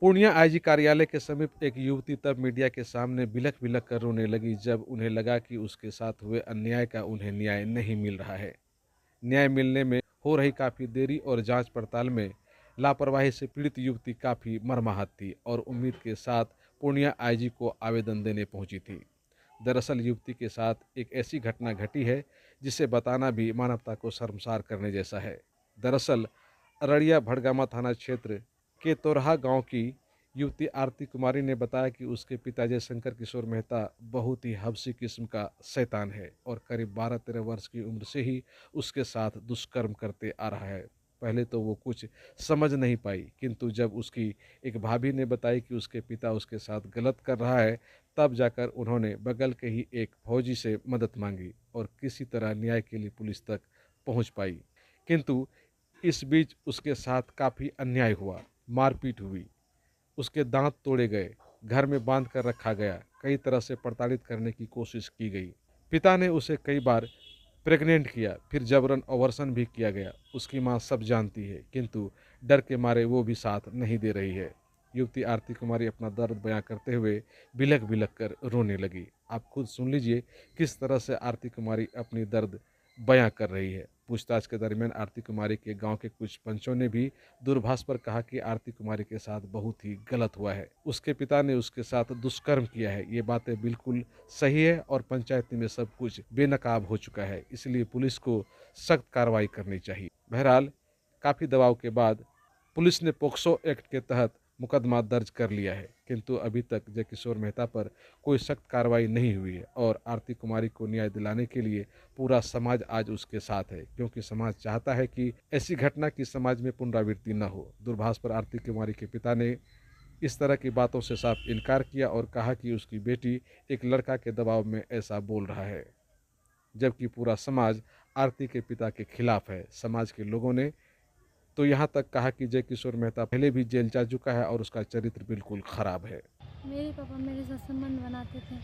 Purnia IG कार्यालय के समीप एक युवती तब मीडिया के सामने बिलख बिलख कर रोने लगी जब उन्हें लगा कि उसके साथ हुए अन्याय का उन्हें न्याय नहीं मिल रहा है। न्याय मिलने में हो रही काफ़ी देरी और जांच पड़ताल में लापरवाही से पीड़ित युवती काफ़ी मर्माहत थी और उम्मीद के साथ पूर्णिया आईजी को आवेदन देने पहुंची थी। दरअसल युवती के साथ एक ऐसी घटना घटी है जिसे बताना भी मानवता को शर्मसार करने जैसा है। दरअसल अररिया भड़गामा थाना क्षेत्र के तोरहा गांव की युवती आरती कुमारी ने बताया कि उसके पिता जयशंकर किशोर मेहता बहुत ही हवसी किस्म का शैतान है और करीब 12-13 वर्ष की उम्र से ही उसके साथ दुष्कर्म करते आ रहा है। पहले तो वो कुछ समझ नहीं पाई, किंतु जब उसकी एक भाभी ने बताई कि उसके पिता उसके साथ गलत कर रहा है, तब जाकर उन्होंने बगल के ही एक फौजी से मदद मांगी और किसी तरह न्याय के लिए पुलिस तक पहुंच पाई। किंतु इस बीच उसके साथ काफ़ी अन्याय हुआ, मारपीट हुई, उसके दांत तोड़े गए, घर में बांध कर रखा गया, कई तरह से प्रताड़ित करने की कोशिश की गई। पिता ने उसे कई बार प्रेग्नेंट किया, फिर जबरन अबॉर्शन भी किया गया। उसकी मां सब जानती है, किंतु डर के मारे वो भी साथ नहीं दे रही है। युवती आरती कुमारी अपना दर्द बयां करते हुए बिलख बिलख कर रोने लगी। आप खुद सुन लीजिए किस तरह से आरती कुमारी अपनी दर्द बयां कर रही है। पूछताछ के दरमियान आरती कुमारी के गांव के कुछ पंचों ने भी दूरभाष पर कहा कि आरती कुमारी के साथ बहुत ही गलत हुआ है, उसके पिता ने उसके साथ दुष्कर्म किया है। ये बातें बिल्कुल सही है और पंचायती में सब कुछ बेनकाब हो चुका है, इसलिए पुलिस को सख्त कार्रवाई करनी चाहिए। बहरहाल काफ़ी दबाव के बाद पुलिस ने पोक्सो एक्ट के तहत मुकदमा दर्ज कर लिया है, किंतु अभी तक जय किशोर मेहता पर कोई सख्त कार्रवाई नहीं हुई है और आरती कुमारी को न्याय दिलाने के लिए पूरा समाज आज उसके साथ है, क्योंकि समाज चाहता है कि ऐसी घटना की समाज में पुनरावृत्ति न हो। दूरभाष पर आरती कुमारी के पिता ने इस तरह की बातों से साफ इनकार किया और कहा कि उसकी बेटी एक लड़का के दबाव में ऐसा बोल रहा है, जबकि पूरा समाज आरती के पिता के खिलाफ है। समाज के लोगों ने तो यहाँ तक कहा कि जय किशोर मेहता पहले भी जेल जा चुका है और उसका चरित्र बिल्कुल खराब है। मेरे पापा मेरे साथ संबंध बनाते थे।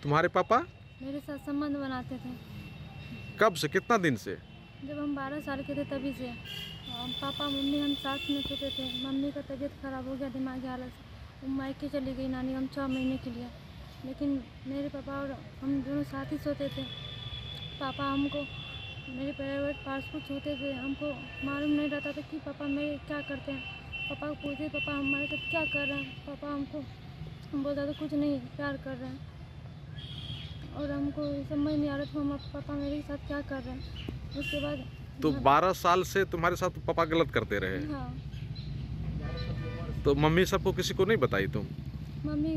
तुम्हारे पापा मेरे साथ संबंध बनाते थे कब से, कितना दिन से? जब हम 12 साल के थे तभी से। पापा मम्मी हम साथ में सोते थे। मम्मी का तबीयत ख़राब हो गया दिमागी हालत से, वो मायके चली गई नानी हम 6 महीने के लिए। लेकिन मेरे पापा और हम दोनों साथ ही सोते थे। पापा हमको मेरे प्राइवेट पार्ट्स को छूते थे, हमको मालूम नहीं रहता था कि पापा मेरे क्या करते हैं। पापा को पूछते पापा हमारे साथ क्या कर रहे हैं, पापा हमको हम बोलता था कुछ नहीं प्यार कर रहे हैं। और हमको समझ नहीं आ रहा था हम पापा मेरे साथ क्या कर रहे हैं। उसके बाद तो 12 साल से तुम्हारे साथ पापा गलत करते रहे? हाँ, तो मम्मी सबको किसी को नहीं बताई तुम? मम्मी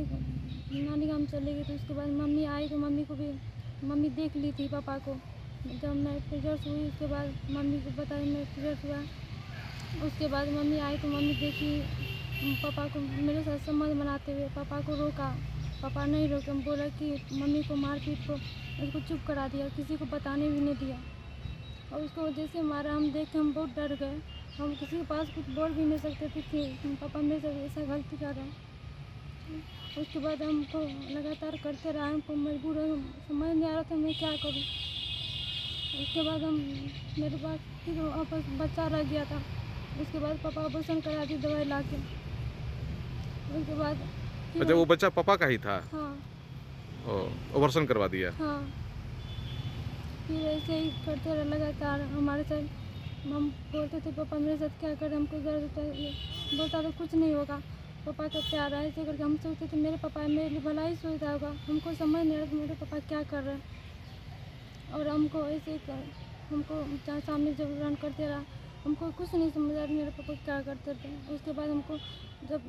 नानी गाँव चली गई। तो उसके बाद मम्मी आई तो मम्मी को भी मम्मी देख ली थी पापा को। जब मैं पीरियड्स हुई उसके बाद मम्मी को बताया मैं पीरियड्स हुआ। उसके बाद मम्मी आई तो मम्मी देखी पापा को मेरे साथ संबंध बनाते हुए। पापा को रोका, पापा नहीं रोके। हम बोला कि मम्मी को मारपीट को उसको चुप करा दिया, किसी को बताने भी नहीं दिया। और उसको जैसे मारा हम देख के हम बहुत डर गए। हम किसी के पास कुछ बोल भी नहीं सकते थे कि पापा मेरे साथ ऐसा गलती कर रहे हैं। उसके बाद हमको लगातार करते रहा, हमको मजबूर हम समझ नहीं आ रहा था मैं क्या करूँ। उसके बाद हम मेरे पास फिर वापस बच्चा रह गया था। उसके बाद पापा ऑपरेशन करा दी दवाई ला के। उसके बाद फिर अच्छा, वो बच्चा पापा का ही था? हाँ ऑपरेशन करवा दिया? हाँ, फिर ऐसे ही करते रहे लगातार हमारे साथ। हम बोलते थे पापा मेरे साथ क्या कर, हमको दर्द होता है, ये बोलता था कुछ नहीं होगा, पापा का प्यार है। ऐसे करके हम सोचते थे मेरे पापा मेरे लिए भला ही सोचता होगा। हमको समझ नहीं आ रहा मेरे पापा क्या कर रहे हैं। और हमको ऐसे ही हमको जहाँ सामने जब रन करते रहा, हमको कुछ नहीं समझ आ रहा मेरे पापा क्या करते थे। उसके बाद हमको जब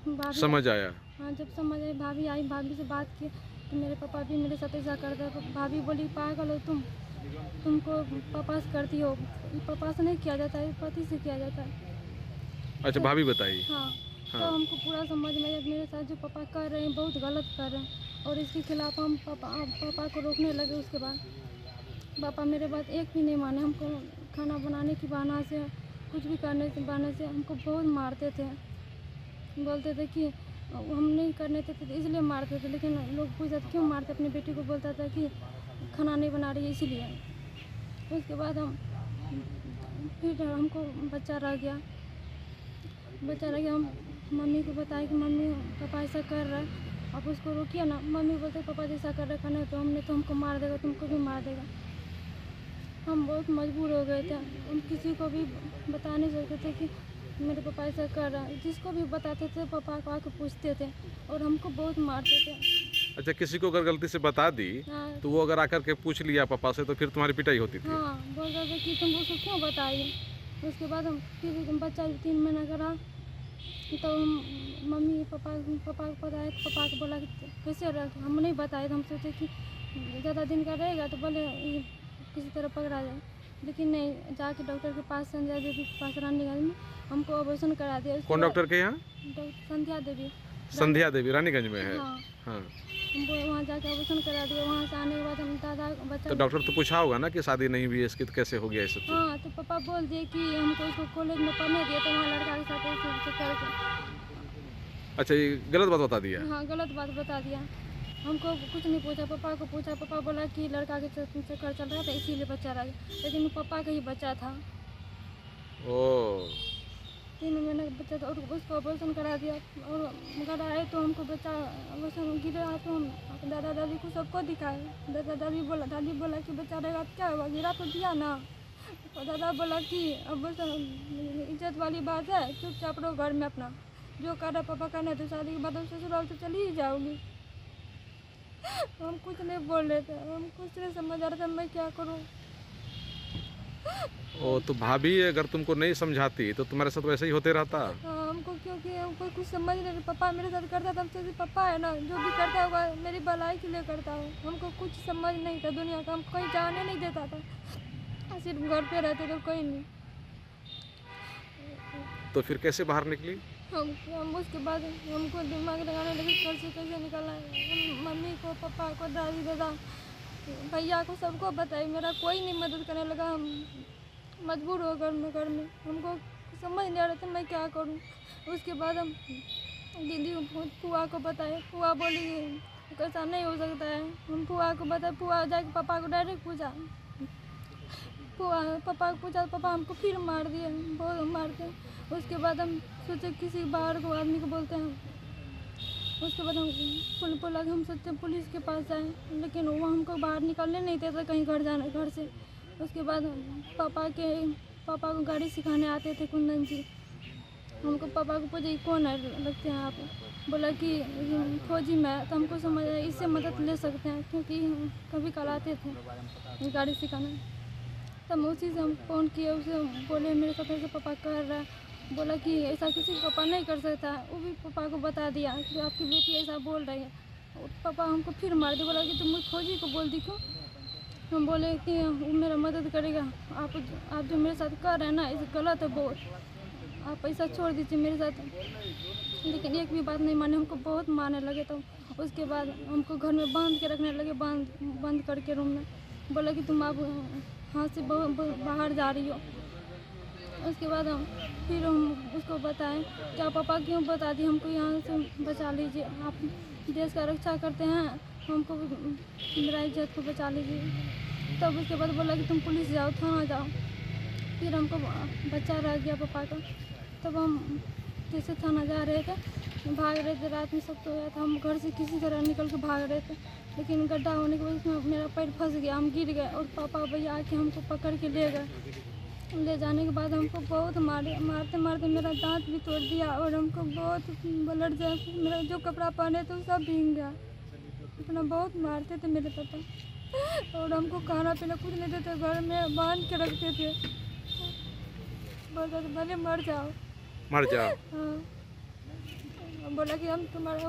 भाभी समझ आया? हाँ, जब समझ आई भाभी आई, भाभी से बात की कि मेरे पापा भी मेरे साथ ऐसा करते हैं। भाभी बोली पागल हो तुमको पापा से करती हो। पापा से नहीं किया जाता है, पति से किया जाता है। अच्छा, तो भाभी बताई? हाँ, तो हाँ। हमको पूरा समझ में आया मेरे साथ जो पापा कर रहे हैं बहुत गलत कर रहे हैं। और इसके खिलाफ हम पापा को रोकने लगे। उसके बाद पापा मेरे बात एक भी नहीं माने। हमको खाना बनाने की बहाना से, कुछ भी करने के बहाने से हमको बहुत मारते थे। बोलते थे कि हम नहीं करने देते थे इसलिए मारते थे। लेकिन लोग पूछते थे क्यों मारते, अपनी बेटी को बोलता था कि खाना नहीं बना रही है इसीलिए। उसके बाद हम फिर हमको बच्चा रह गया। बेचारा कि हम मम्मी को बताए कि मम्मी पापा ऐसा कर रहा है, आप उसको रोकिए ना। मम्मी बोलते पापा जैसा कर रखा ना तो हमको मार देगा, तुमको भी मार देगा। हम बहुत मजबूर हो गए थे, हम किसी को भी बता नहीं सकते थे कि मेरे पापा ऐसा कर रहा है। जिसको भी बताते थे पापा को आके पूछते थे और हमको बहुत मारते थे। अच्छा, किसी को अगर गलती से बता दी हाँ तो वो अगर आकर के पूछ लिया पापा से तो फिर तुम्हारी पिटाई होती थी? हाँ, बोल रहे थे कि तुम उसको क्यों बताइए। उसके बाद हम फिर बच्चा 3 महीना का रहा तो हम मम्मी पापा को बताया, पापा को बोला कि कैसे रख, हम नहीं बताए। तो हम सोचे कि ज़्यादा दिन का रहेगा तो बोले ये किसी तरह पकड़ा जाए, लेकिन नहीं, जाके डॉक्टर के पास, संध्या देवी के पास रानीगंज में हमको ऑपरेशन करा दिया। उसके कौन बाद डॉक्टर के यहाँ? डॉक्टर संध्या देवी। संध्या देवी रानीगंज में है। हाँ, हाँ, हमको वहाँ जाके ऑपरेशन करा दिया। वहाँ से आने के बाद हम दादा बच्चा तो डॉक्टर तो पूछा होगा ना कि शादी नहीं हुई है इसकी तो कैसे हो गया ये सब चीज़? हाँ, तो पापा बोल दिए कि हमको उसको कॉलेज में पढ़ने दिए, तो वहाँ लड़का के साथ ऐसे करके अच्छा, ये गलत बात बता दिया? हाँ गलत बात बता दिया। हमको कुछ नहीं पूछा, पापा को पूछा। पापा बोला कि लड़का के चक्कर चल रहा था इसीलिए बच्चा रह गया, लेकिन पापा का ही बच्चा था। ओ, 3 महीने का बच्चा था और उसको ऑपरेशन करा दिया। और घर आए तो हमको बच्चा ऑपरेशन गिरा तो हम दादा दादी को सबको दिखाए। दादी बोला कि बच्चा रहेगा तो क्या हुआ, गिरा तो दिया ना। और दादा बोला कि ऑपरेशन इज्जत वाली बात है, चुपचाप रहो घर में अपना, जो कर रहा पापा करना है, तो शादी के बाद ससुराल तो चली ही जाओगी। हम कुछ नहीं बोल रहे थे, हम कुछ नहीं समझ आ रहा था मैं क्या करूँ। ओ, तो भाभी अगर तुमको नहीं समझाती तो तुम्हारे साथ वैसे ही होते रहता? हाँ, हमको क्योंकि हमको कुछ समझ नहीं रहा। पापा मेरे साथ करता था, हम सोचे पापा है ना, जो भी करता होगा मेरी भलाई के लिए करता हो। हमको कुछ समझ नहीं था दुनिया का, हम कहीं जाने नहीं देता था, सिर्फ घर पे रहते थे, कहीं नहीं। तो फिर कैसे बाहर निकली? हम उसके बाद हमको दिमाग लगाने लगे घर से कैसे निकलना है। हम मम्मी को, पापा को, दादी दादा भैया को सबको बताई, मेरा कोई नहीं मदद करने लगा। हम मजबूर हो घर में हमको समझ नहीं आ रहा था मैं क्या करूं। उसके बाद हम दीदी फुआ को बताए, फुआ बोली कैसा नहीं हो सकता है। हम फुआ को बताए, फुआ जाके पापा को डायरेक्ट पूछा, पापा को पूछा, पापा हमको फिर मार दिए, बहुत मारते। उसके बाद हम सोचे किसी बाहर को आदमी को बोलते हैं। उसके बाद हम बोला कि हम सोचते पुलिस के पास जाएं, लेकिन वो हमको बाहर निकलने नहीं देता कहीं घर से। उसके बाद पापा को गाड़ी सिखाने आते थे कुंदन जी। हमको पापा को पूछे कौन है लगते हैं आप, बोला कि फौजी में। तो हमको समझ आया इससे मदद ले सकते हैं, क्योंकि कभी कल आते थे गाड़ी सिखाने। तब उसी से हम फ़ोन किए, उसे बोले मेरे साथ ऐसे पापा कर रहा है। बोला कि ऐसा किसी को पापा नहीं कर सकता। वो भी पापा को बता दिया कि आपकी बेटी ऐसा बोल रही है। और पापा हमको फिर मार दिया, बोला कि तुम फौजी को बोल दी क्यों। हम बोले कि वो मेरा मदद करेगा, आप जो मेरे साथ कर रहे हैं ना इसे गलत है बहुत, आप पैसा छोड़ दीजिए मेरे साथ। लेकिन एक भी बात नहीं माने, हमको बहुत मारने लगे। तो उसके बाद हमको घर में बांध के रखने लगे, बंद करके रूम में। बोला कि तुम आप हाथ से बाहर जा रही हो। उसके बाद फिर हम उसको बताएं क्या पापा क्यों बता दी हमको, यहाँ से बचा लीजिए, आप देश का रक्षा करते हैं, हमको मेरा इज्जत को बचा लीजिए। तब उसके बाद बोला कि तुम पुलिस जाओ, थाना जाओ। फिर हमको बच्चा रह गया पापा का। तब हम जैसे थाना जा रहे थे, भाग रहे थे, रात में सब तो गया था, हम घर से किसी तरह निकल के भाग रहे थे। लेकिन गड्ढा होने की वजह से मेरा पैर फंस गया, हम गिर गए और पापा भैया आके हमको पकड़ के ले गए। ले जाने के बाद हमको बहुत मारते मेरा दांत भी तोड़ दिया और हमको बहुत ब्लड जाए, मेरा जो कपड़ा पहने थे सब भीग गया। इतना बहुत मारते थे मेरे पापा, और हमको खाना पीना कुछ नहीं देते, घर में बांध के रखते थे, बोलते थे भले मर जाओ। हाँ, बोला कि हम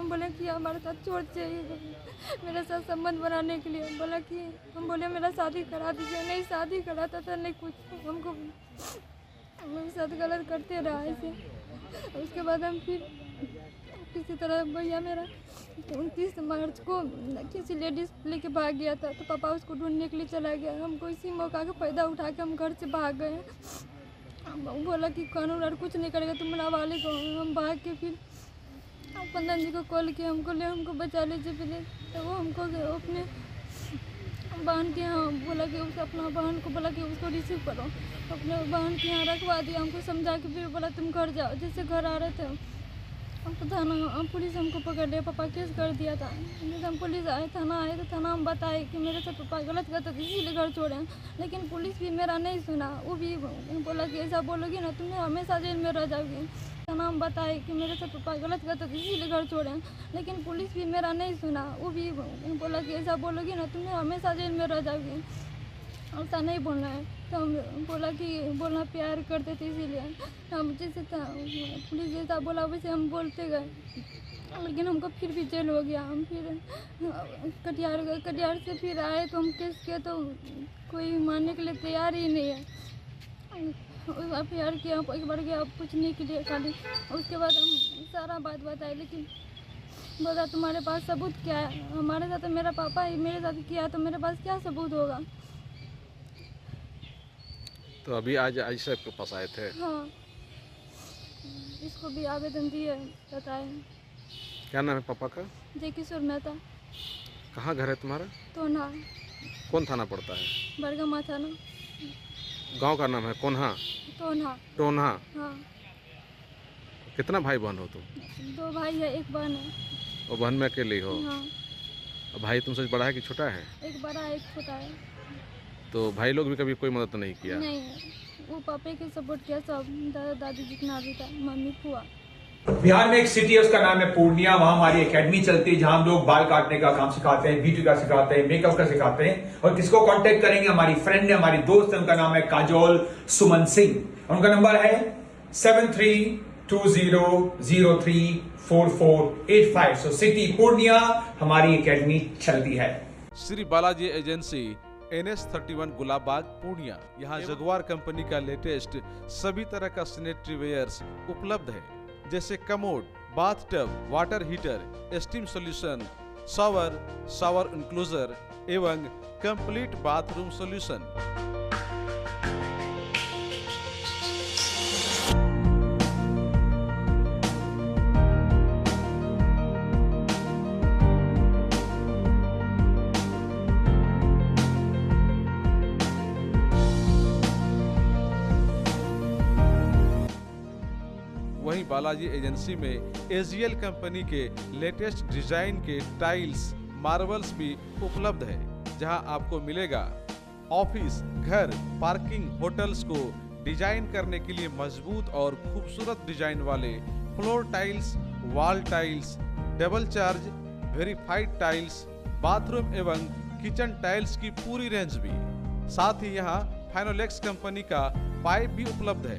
बोले कि हमारे साथ चोट चाहिए मेरे साथ संबंध बनाने के लिए। बोला कि हम बोले मेरा शादी करा दीजिए, नहीं शादी कराता था नहीं कुछ, हमको मेरे साथ गलत करते रहा ऐसे। उसके बाद हम फिर किसी तरह भैया मेरा 29 मार्च को किसी लेडीज लेके भाग गया था, तो पापा उसको ढूंढने के लिए चला गया। हमको इसी मौका का फ़ायदा उठा के हम घर से भाग गए। बोला कि कानून और कुछ नहीं करेगा, तुम नाबालिग हो। हम भाग के फिर कुंदन जी को कॉल किया, हमको बचा लीजिए प्लीज़। तो वो हमको अपने बहन के यहाँ बोला कि उसको अपना बहन को बोला कि उसको रिसीव करो, अपने बहन के यहाँ रखवा दिया। हमको समझा के फिर बोला तुम घर जाओ। जैसे घर आ रहे थे हमको थाना पुलिस हमको पकड़ लिया, पापा केस कर दिया था। जैसे हम पुलिस आए, थाना आए तो थाना हम बताए कि मेरे साथ पापा गलत करते थे इसीलिए घर छोड़े। लेकिन पुलिस भी मेरा नहीं सुना, वो भी बोला कि ऐसा बोलोगी ना तुम्हें हमेशा जेल में रह जाओगी। थाना हम बताए कि मेरे साथ पापा गलत करते थे इसीलिए घर छोड़े। लेकिन पुलिस भी मेरा नहीं सुना, वो भी बोला कि ऐसा बोलोगी ना तुम्हें हमेशा जेल में रह जाओगी, ऐसा नहीं बोलना है। तो हम बोला कि बोलना प्यार करते थे इसीलिए हम जैसे था पुलिस जैसा बोला वैसे हम बोलते गए। लेकिन हमको फिर भी जेल हो गया। हम फिर कटिहार से फिर आए तो हम केस किए तो कोई मानने के लिए तैयार ही नहीं है। प्यार किया एक बार गया पूछने के लिए खाली, उसके बाद हम सारा बात बताए। लेकिन बोला तुम्हारे पास सबूत क्या है? हमारे साथ मेरा पापा ही मेरे साथ किया तो मेरे पास क्या सबूत होगा? तो अभी आज से आपके पास आए थे? हाँ, इसको भी आवेदन दिए बताए। क्या नाम है पापा का? जय किशोर मेहता। कहाँ घर है तुम्हारा? तोन्हा, कौन थाना पड़ता है? बरगमा थाना। गांव का नाम है कोन्हा? तोन्हा। टोन्हा। हाँ। कितना भाई बहन हो तुम? 2 भाई है, 1 बहन है। और बहन में अकेले ही हो? हाँ। और भाई तुमसे बड़ा है कि छोटा है? एक बड़ा है, एक छोटा है। तो भाई लोग भी कभी कोई मदद नहीं किया? नहीं, वो पापे के सपोर्ट किया सब, दादा दादी जितना भी था, मम्मी फुआ। बिहार में एक सिटी है, उसका नाम है पूर्णिया। वहां हमारी एकेडमी चलती है जहां हम लोग बाल काटने का काम सिखाते हैं, ब्यूटी का सिखाते हैं, मेकअप का सिखाते हैं। और किसको कांटेक्ट करेंगे? हमारी फ्रेंड है, हमारी दोस्त है, उनका नाम है काजोल सुमन सिंह। उनका नंबर है 7320034485। सो सिटी पूर्णिया हमारी एकेडमी चलती है। Shri Balaji agency NS31 Gulabbagh Purnia. यहाँ जगुआर कंपनी का लेटेस्ट सभी तरह का सैनिटरी वेयर्स उपलब्ध है, जैसे commode, bathtub, water heater, steam solution, shower enclosure एवं कंप्लीट बाथरूम सॉल्यूशन। वहीं बालाजी एजेंसी में AGL कंपनी के लेटेस्ट डिजाइन के टाइल्स, मार्बल्स भी उपलब्ध है, जहां आपको मिलेगा ऑफिस, घर, पार्किंग, होटल्स को डिजाइन करने के लिए मजबूत और खूबसूरत डिजाइन वाले floor tiles, wall tiles, double charge, verified tiles, bathroom एवं किचन टाइल्स की पूरी रेंज भी। साथ ही यहाँ फाइनोलेक्स कंपनी का पाइप भी उपलब्ध है।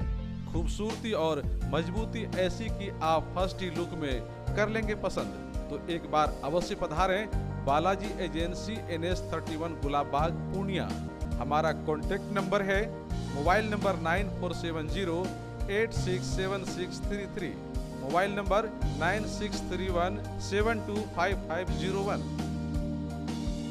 खूबसूरती और मजबूती ऐसी कि आप फर्स्ट ही लुक में कर लेंगे पसंद। तो एक बार अवश्य पधारें बालाजी एजेंसी NS31 गुलाबबाग पूर्णिया। हमारा कॉन्टेक्ट नंबर है मोबाइल नंबर 9470867633, मोबाइल नंबर 9631725501।